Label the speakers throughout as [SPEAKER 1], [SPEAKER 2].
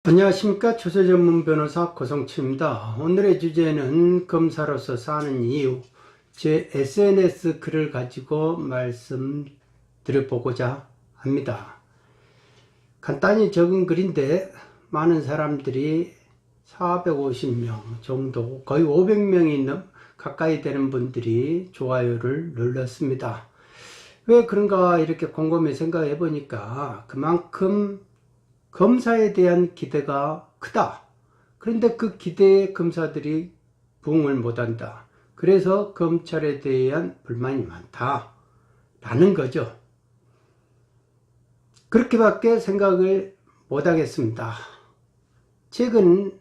[SPEAKER 1] 안녕하십니까. 조세전문 변호사 고성치입니다. 오늘의 주제는 검사로서 사는 이유, 제 SNS 글을 가지고 말씀드려보고자 합니다. 간단히 적은 글인데 많은 사람들이 450명 정도, 거의 500명이 가까이 되는 분들이 좋아요를 눌렀습니다. 왜 그런가 이렇게 곰곰이 생각해 보니까 그만큼 검사에 대한 기대가 크다. 그런데 그 기대에 검사들이 부응을 못한다. 그래서 검찰에 대한 불만이 많다. 라는 거죠. 그렇게밖에 생각을 못하겠습니다. 최근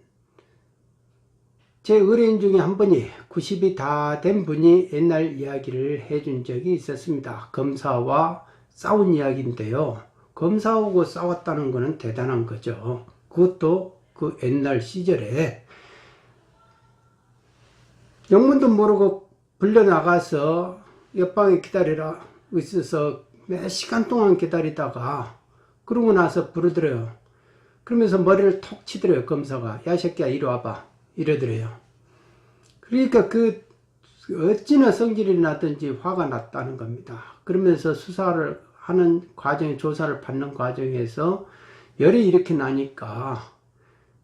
[SPEAKER 1] 제 의뢰인 중에 한 분이 90이 다 된 분이 옛날 이야기를 해준 적이 있었습니다. 검사와 싸운 이야기인데요. 검사하고 싸웠다는 것은 대단한 거죠. 그것도 그 옛날 시절에 영문도 모르고 불려나가서 옆방에 기다리라 있어서 몇 시간 동안 기다리다가 그러고 나서 부르더래요. 그러면서 머리를 톡 치더래요. 검사가. 야 새끼야 이리 와봐 이러더래요. 그러니까 그 어찌나 성질이 나든지 화가 났다는 겁니다. 그러면서 수사를 하는 과정, 조사를 받는 과정에서 열이 이렇게 나니까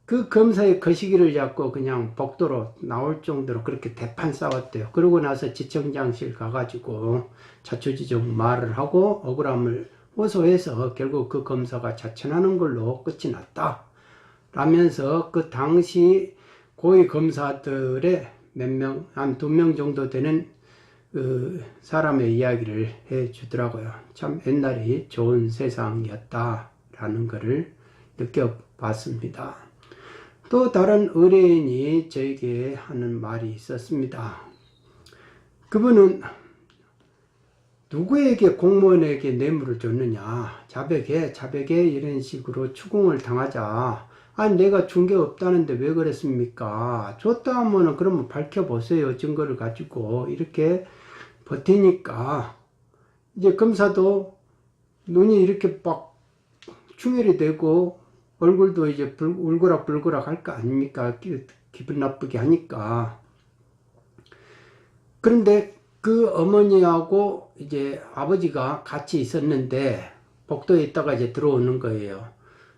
[SPEAKER 1] 그 검사의 거시기를 잡고 그냥 복도로 나올 정도로 그렇게 대판 싸웠대요. 그러고 나서 지청장실 가가지고 자초지종 말을 하고 억울함을 호소해서 결국 그 검사가 자천하는 걸로 끝이 났다. 라면서 그 당시 고위 검사들의 몇 명, 한 2명 정도 되는 그 사람의 이야기를 해 주더라고요. 참 옛날이 좋은 세상이었다라는 것을 느껴봤습니다. 또 다른 의뢰인이 저에게 하는 말이 있었습니다. 그분은 누구에게 공무원에게 뇌물을 줬느냐, 자백에 이런 식으로 추궁을 당하자. 아니 내가 준 게 없다는데 왜 그랬습니까? 줬다 하면은 그러면 밝혀보세요. 증거를 가지고. 이렇게 버티니까 이제 검사도 눈이 이렇게 막 충혈이 되고 얼굴도 이제 울그락불그락 할 거 아닙니까? 기분 나쁘게 하니까. 그런데 그 어머니하고 이제 아버지가 같이 있었는데 복도에 있다가 이제 들어오는 거예요.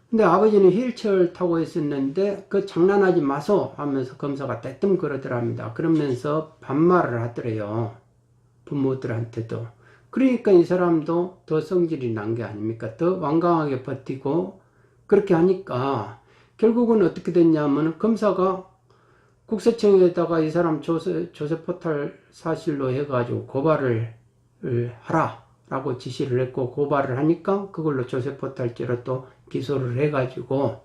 [SPEAKER 1] 근데 아버지는 휠체어를 타고 있었는데 그 장난하지 마소 하면서 검사가 대뜸 그러더랍니다. 그러면서 반말을 하더래요. 부모들한테도. 그러니까 이 사람도 더 성질이 난 게 아닙니까? 더 완강하게 버티고 그렇게 하니까 결국은 어떻게 됐냐면 검사가 국세청에다가 이 사람 조세 포탈 사실로 해가지고 고발을 하라 라고 지시를 했고 고발을 하니까 그걸로 조세 포탈죄로 또 기소를 해가지고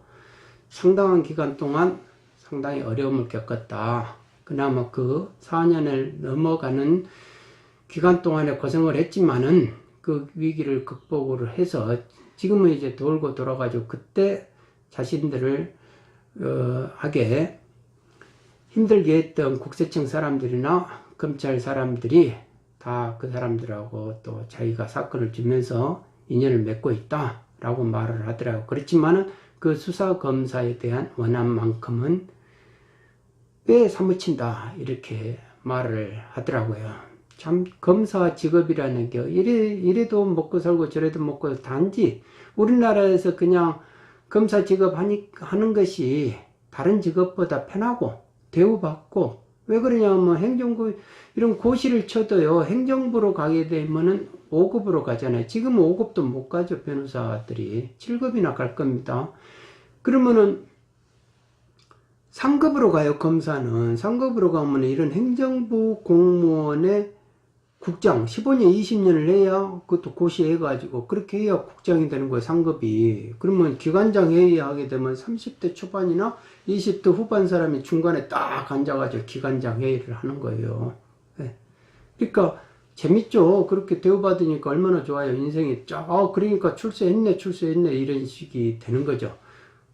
[SPEAKER 1] 상당한 기간 동안 상당히 어려움을 겪었다. 그나마 그 4년을 넘어가는 기간 동안에 고생을 했지만은 그 위기를 극복을 해서 지금은 이제 돌고 돌아가지고 그때 자신들을 하게 힘들게 했던 국세청 사람들이나 검찰 사람들이 다 그 사람들하고 또 자기가 사건을 주면서 인연을 맺고 있다 라고 말을 하더라고요. 그렇지만은 그 수사검사에 대한 원한만큼은 왜 사무친다 이렇게 말을 하더라고요. 참 검사 직업이라는 게 이래도 먹고 살고 저래도 먹고 단지 우리나라에서 그냥 검사 직업 하는 것이 다른 직업보다 편하고 대우받고 왜 그러냐면 행정부 이런 고시를 쳐도요 행정부로 가게 되면은 5급으로 가잖아요. 지금 5급도 못 가죠. 변호사들이 7급이나 갈 겁니다. 그러면은 상급으로 가요. 검사는 상급으로 가면 이런 행정부 공무원의 국장 15년 20년을 해야 그것도 고시해 가지고 그렇게 해야 국장이 되는 거예요. 상급이. 그러면 기관장 회의하게 되면 30대 초반이나 20대 후반 사람이 중간에 딱 앉아가지고 기관장 회의를 하는 거예요. 네. 그러니까 재밌죠. 그렇게 대우받으니까 얼마나 좋아요. 인생이 쫙 그러니까 출세했네 이런 식이 되는 거죠.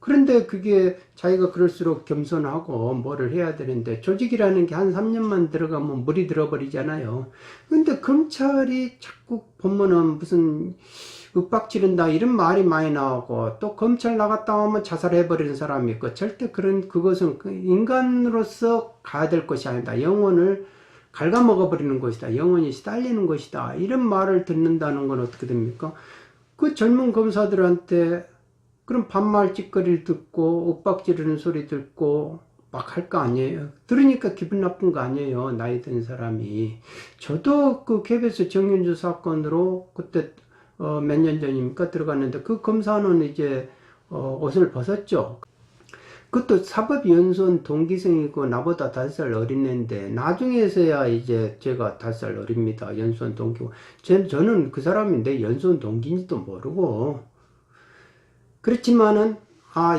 [SPEAKER 1] 그런데 그게 자기가 그럴수록 겸손하고 뭐를 해야 되는데 조직이라는 게 한 3년만 들어가면 물이 들어버리잖아요. 근데 검찰이 자꾸 보면은 무슨 윽박지른다 이런 말이 많이 나오고, 또 검찰 나갔다 오면 자살해버리는 사람이 있고, 절대 그것은 인간으로서 가야 될 것이 아니다. 영혼을 갉아먹어버리는 것이다. 영혼이 시달리는 것이다. 이런 말을 듣는다는 건 어떻게 됩니까? 그 젊은 검사들한테 그런 반말 찌꺼리를 듣고 윽박지르는 소리 듣고 막 할 거 아니에요. 들으니까 기분 나쁜 거 아니에요. 나이 든 사람이. 저도 그 KBS 정윤주 사건으로 그때 몇 년 전입니까 들어갔는데, 그 검사는 이제 옷을 벗었죠. 그것도 사법연수원 동기생이고 나보다 5살 어린 애인데, 나중에서야 이제 제가 5살 어립니다. 연수원 동기고. 저는 그 사람이 내 연수원 동기인지도 모르고, 그렇지만은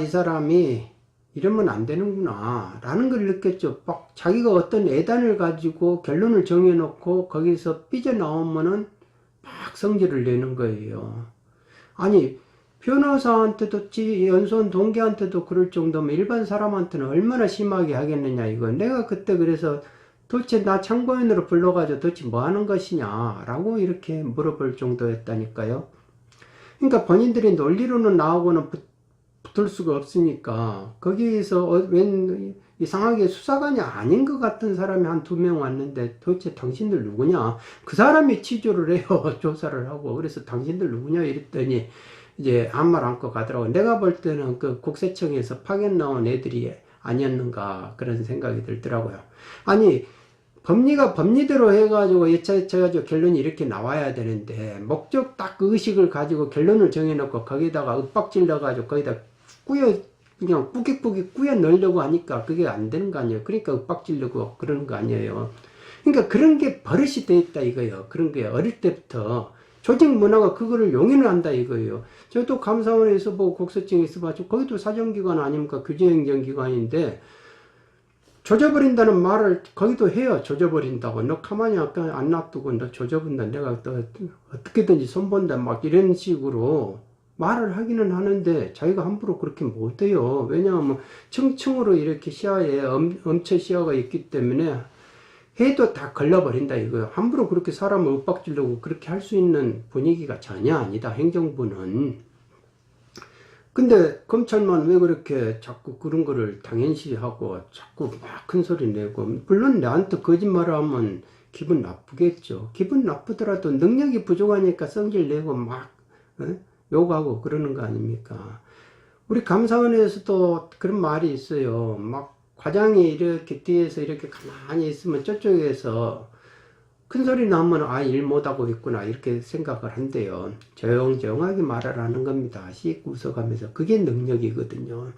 [SPEAKER 1] 이 사람이 이러면 안 되는구나 라는 걸 느꼈죠. 막 자기가 어떤 애단을 가지고 결론을 정해놓고 거기서 삐져나오면은 막 성질을 내는 거예요. 아니, 변호사한테도 연수원 동기한테도 그럴 정도면 일반 사람한테는 얼마나 심하게 하겠느냐 이거. 내가 그때 그래서 도대체 나 참고인으로 불러가지고 도대체 뭐 하는 것이냐 라고 이렇게 물어볼 정도였다니까요. 그러니까 본인들이 논리로는 나오고는 붙을 수가 없으니까, 거기에서 웬 이상하게 수사관이 아닌 것 같은 사람이 한 2명 왔는데, 도대체 당신들 누구냐? 그 사람이 취조를 해요. 조사를 하고. 그래서 당신들 누구냐? 이랬더니 이제 아무 말 않고 가더라고. 내가 볼 때는 그 국세청에서 파견 나온 애들이 아니었는가 그런 생각이 들더라고요. 아니, 법리가 법리대로 해가지고 예차해가지고 결론이 이렇게 나와야 되는데, 목적 딱 그 의식을 가지고 결론을 정해놓고 거기다가 윽박질러가지고 거기다 그냥 꾸깃꾸깃 꾸겨 넣으려고 하니까 그게 안 되는 거 아니에요. 그러니까 윽박질르고 그러는 거 아니에요. 그러니까 그런 게 버릇이 돼 있다 이거예요. 그런 게 어릴 때부터 조직 문화가 그거를 용인을 한다 이거예요. 저도 감사원에서 뭐 국세청에 있어가지고 거기도 사정기관 아닙니까? 규제행정기관인데, 조져버린다는 말을 거기도 해요. 조져버린다고. 너 가만히 안 놔두고 너 조져본다. 내가 또 어떻게든지 손본다. 막 이런 식으로 말을 하기는 하는데, 자기가 함부로 그렇게 못해요. 왜냐하면 층층으로 이렇게 시야에 엄처 시야가 있기 때문에 해도 다 걸려버린다 이거예요. 함부로 그렇게 사람을 윽박지르고 그렇게 할 수 있는 분위기가 전혀 아니다. 행정부는. 근데 검찰만 왜 그렇게 자꾸 그런 거를 당연시하고 자꾸 막 큰 소리 내고, 물론 나한테 거짓말을 하면 기분 나쁘겠죠. 기분 나쁘더라도 능력이 부족하니까 성질 내고 막 욕하고 그러는 거 아닙니까? 우리 감사원에서도 그런 말이 있어요. 막 과장이 이렇게 뒤에서 이렇게 가만히 있으면 저쪽에서 큰 소리 나면 일 못하고 있구나 이렇게 생각을 한대요. 조용조용하게 말을 하는 겁니다. 씩 웃어가면서. 그게 능력이거든요.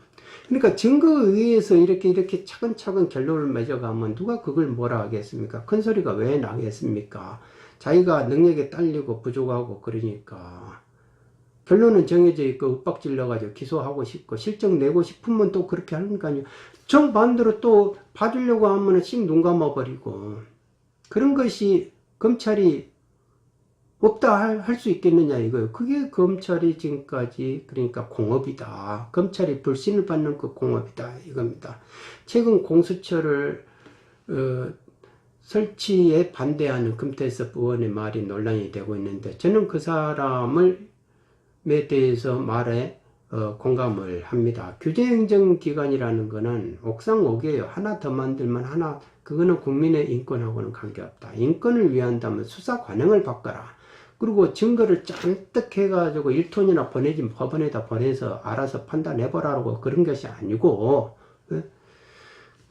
[SPEAKER 1] 그러니까 증거에 의해서 이렇게 차근차근 결론을 맺어가면 누가 그걸 뭐라 하겠습니까? 큰 소리가 왜 나겠습니까? 자기가 능력에 딸리고 부족하고 그러니까. 결론은 정해져 있고 윽박질러가지고 기소하고 싶고 실적 내고 싶으면 또 그렇게 하는 거 아니에요. 정반대로 또 봐주려고 하면 씩 눈 감아버리고. 그런 것이 검찰이 없다 할 수 있겠느냐 이거예요. 그게 검찰이 지금까지 그러니까 공업이다. 검찰이 불신을 받는 그 공업이다 이겁니다. 최근 공수처를 설치에 반대하는 금태섭 의원의 말이 논란이 되고 있는데, 저는 그 사람에 대해서 말에 공감을 합니다. 규제행정기관이라는 거는 옥상옥이에요. 하나 더 만들면 하나, 그거는 국민의 인권하고는 관계없다. 인권을 위한다면 수사 관행을 바꿔라. 그리고 증거를 잔뜩 해가지고 1톤이나 보내지 법원에다 보내서 알아서 판단해보라고 그런 것이 아니고,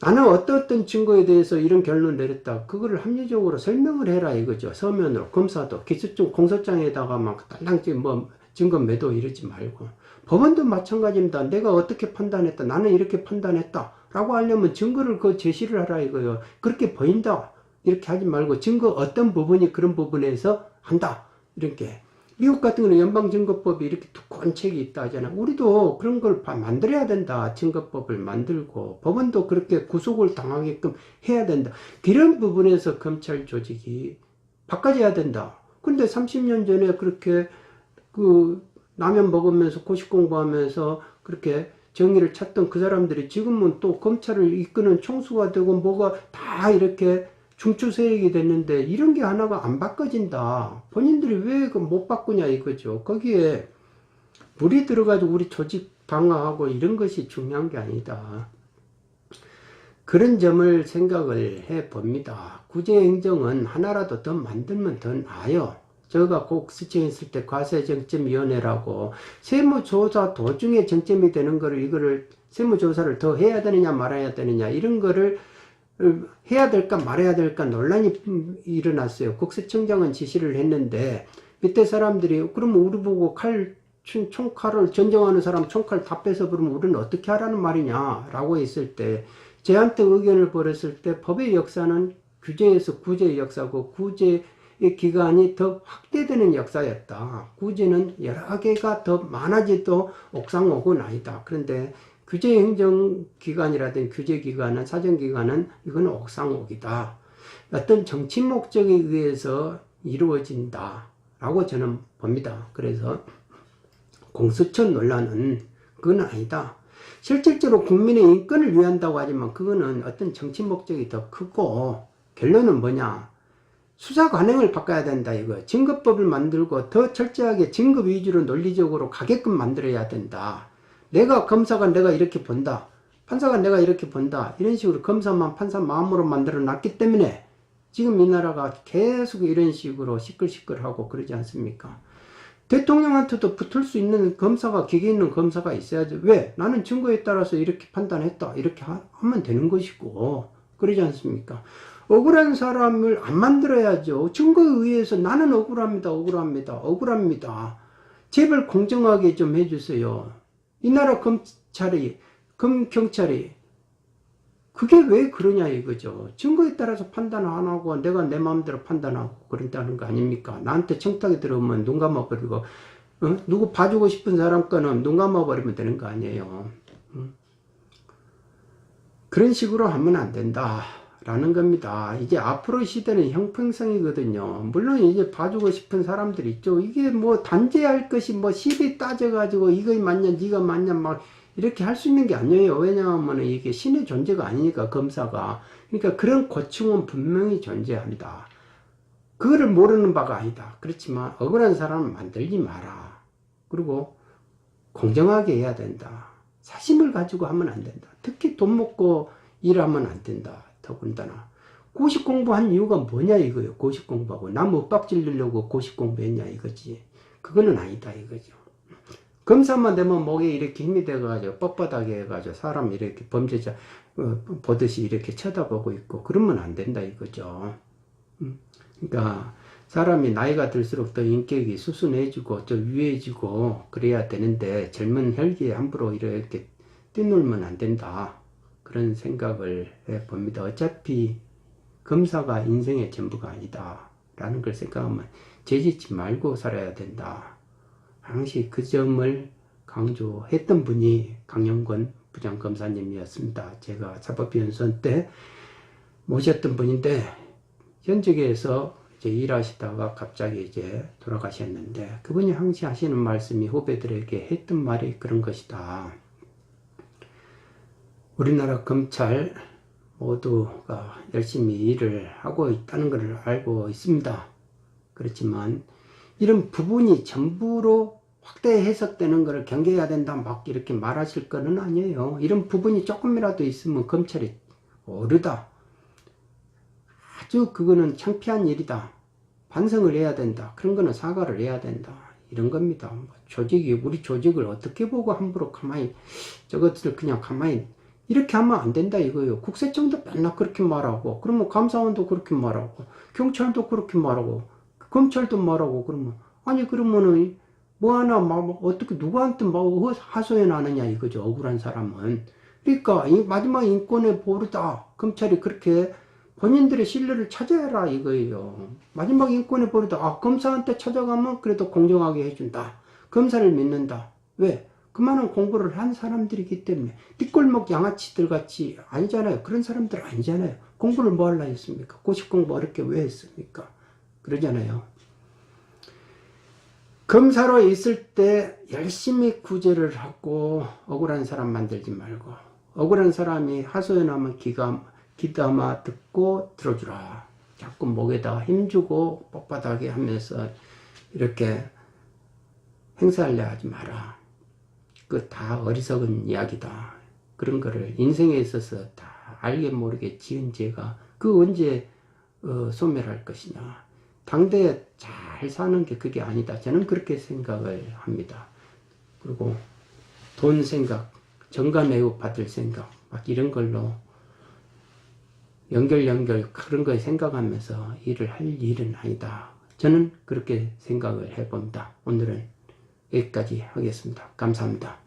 [SPEAKER 1] 나는 어떤 증거에 대해서 이런 결론을 내렸다. 그거를 합리적으로 설명을 해라 이거죠. 서면으로. 검사도 기수증 공소장에다가 막 딸랑지 뭐 증거 매도 이러지 말고. 법원도 마찬가지입니다. 내가 어떻게 판단했다. 나는 이렇게 판단했다. 라고 하려면 증거를 제시를 하라 이거예요. 그렇게 보인다. 이렇게 하지 말고 증거 어떤 부분이 그런 부분에서 한다. 이렇게. 미국 같은 경우는 연방증거법이 이렇게 두꺼운 책이 있다 하잖아. 우리도 그런 걸 만들어야 된다. 증거법을 만들고. 법원도 그렇게 구속을 당하게끔 해야 된다. 그런 부분에서 검찰 조직이 바꿔져야 된다. 근데 30년 전에 그렇게 라면 먹으면서 고시 공부하면서 그렇게 정의를 찾던 그 사람들이 지금은 또 검찰을 이끄는 총수가 되고 뭐가 다 이렇게 중추세액이 됐는데 이런 게 하나가 안 바꿔진다. 본인들이 왜 그 못 바꾸냐 이거죠. 거기에 물이 들어가지고 우리 조직 방어하고 이런 것이 중요한 게 아니다. 그런 점을 생각을 해 봅니다. 구제행정은 하나라도 더 만들면 더 나아요. 제가 국세청에 있을 때 과세정점위원회라고 세무조사 도중에 정점이 되는 거를 이거를 세무조사를 더 해야 되느냐 말아야 되느냐 이런 거를 해야 될까 말아야 될까 논란이 일어났어요. 국세청장은 지시를 했는데 밑에 사람들이 그러면 우리 보고 총칼을 전쟁하는 사람 총칼 다 뺏어 버리면 우리는 어떻게 하라는 말이냐 라고 했을 때 저한테 의견을 벌였을 때 법의 역사는 규제에서 구제의 역사고 구제의 기간이 더 확대되는 역사였다. 구제는 여러 개가 더 많아져도 옥상옥은 아니다. 그런데 규제행정기관이라든지 규제기관은 사정기관은 이건 옥상옥이다. 어떤 정치 목적에 의해서 이루어진다 라고 저는 봅니다. 그래서 공수처 논란은 그건 아니다. 실질적으로 국민의 인권을 위한다고 하지만 그거는 어떤 정치 목적이 더 크고 결론은 뭐냐? 수사 관행을 바꿔야 된다 이거. 증거법을 만들고 더 철저하게 증거 위주로 논리적으로 가게끔 만들어야 된다. 내가 검사가 내가 이렇게 본다. 판사가 내가 이렇게 본다. 이런 식으로 검사만 판사 마음으로 만들어 놨기 때문에 지금 이 나라가 계속 이런 식으로 시끌시끌하고 그러지 않습니까? 대통령한테도 붙을 수 있는 검사가 기계 있는 검사가 있어야지. 왜? 나는 증거에 따라서 이렇게 판단했다. 이렇게 하면 되는 것이고 그러지 않습니까? 억울한 사람을 안 만들어야죠. 증거에 의해서 나는 억울합니다. 제발 공정하게 좀 해주세요. 이 나라 검찰이 경찰이 그게 왜 그러냐 이거죠. 증거에 따라서 판단 안 하고 내가 내 마음대로 판단하고 그런다는 거 아닙니까? 나한테 청탁이 들어오면 눈 감아버리고 누구 봐주고 싶은 사람 거는 눈 감아버리면 되는 거 아니에요. 그런 식으로 하면 안 된다 라는 겁니다. 이제 앞으로 시대는 형평성이거든요. 물론 이제 봐주고 싶은 사람들이 있죠. 이게 뭐 단죄할 것이 뭐 시비 따져가지고 이거 맞냐 네가 맞냐 막 이렇게 할 수 있는 게 아니에요. 왜냐하면 이게 신의 존재가 아니니까 검사가. 그러니까 그런 고충은 분명히 존재합니다. 그거를 모르는 바가 아니다. 그렇지만 억울한 사람을 만들지 마라. 그리고 공정하게 해야 된다. 사심을 가지고 하면 안 된다. 특히 돈 먹고 일하면 안 된다. 더군다나 고시 공부한 이유가 뭐냐 이거예요. 고시 공부하고 남 윽박질르려고 고시 공부했냐 이거지. 그거는 아니다 이거죠. 검사만 되면 목에 이렇게 힘이 돼가지고 뻣뻣하게 해가지고 사람 이렇게 범죄자 보듯이 이렇게 쳐다보고 있고 그러면 안 된다 이거죠. 그러니까 사람이 나이가 들수록 더 인격이 수순해지고 더 유해지고 그래야 되는데 젊은 혈기에 함부로 이렇게 뛰놀면 안 된다. 그런 생각을 해봅니다. 어차피 검사가 인생의 전부가 아니다 라는 걸 생각하면 죄짓지 말고 살아야 된다. 당시 그 점을 강조했던 분이 강영권 부장검사님이었습니다. 제가 사법연수원 때 모셨던 분인데 현직에서 이제 일하시다가 갑자기 이제 돌아가셨는데 그분이 항상 하시는 말씀이 후배들에게 했던 말이 그런 것이다. 우리나라 검찰 모두가 열심히 일을 하고 있다는 것을 알고 있습니다. 그렇지만 이런 부분이 전부로 확대 해석되는 것을 경계해야 된다 막 이렇게 말하실 거는 아니에요. 이런 부분이 조금이라도 있으면 검찰이 오르다. 아주 그거는 창피한 일이다. 반성을 해야 된다. 그런 거는 사과를 해야 된다. 이런 겁니다. 우리 조직을 어떻게 보고 함부로 가만히 저것들을 그냥 가만히 이렇게 하면 안 된다 이거예요. 국세청도 맨날 그렇게 말하고 그러면 감사원도 그렇게 말하고 경찰도 그렇게 말하고 검찰도 말하고 그러면 아니 그러면은 뭐 하나 막 어떻게 누구한테 막 하소연 하느냐 이거죠. 억울한 사람은. 그러니까 이 마지막 인권의 보루다. 검찰이 그렇게 본인들의 신뢰를 찾아야라 이거예요. 마지막 인권의 보루다. 아 검사한테 찾아가면 그래도 공정하게 해준다. 검사를 믿는다. 왜? 그만한 공부를 한 사람들이기 때문에 뒷골목 양아치들 같이 아니잖아요. 그런 사람들 아니잖아요. 공부를 뭐 하려 했습니까? 고시 공부 어렵게 왜 했습니까? 그러잖아요. 검사로 있을 때 열심히 구제를 하고 억울한 사람 만들지 말고 억울한 사람이 하소연하면 귀담아 듣고 들어주라. 자꾸 목에다 힘주고 뻣뻣하게 하면서 이렇게 행사하려 하지 마라. 그 다 어리석은 이야기다. 그런 거를 인생에 있어서 다 알게 모르게 지은 죄가 그 언제 소멸할 것이냐. 당대에 잘 사는 게 그게 아니다. 저는 그렇게 생각을 합니다. 그리고 돈 생각, 정가매우 받을 생각 막 이런 걸로 연결 그런 거 생각하면서 일을 할 일은 아니다. 저는 그렇게 생각을 해봅니다. 오늘은 여기까지 하겠습니다. 감사합니다.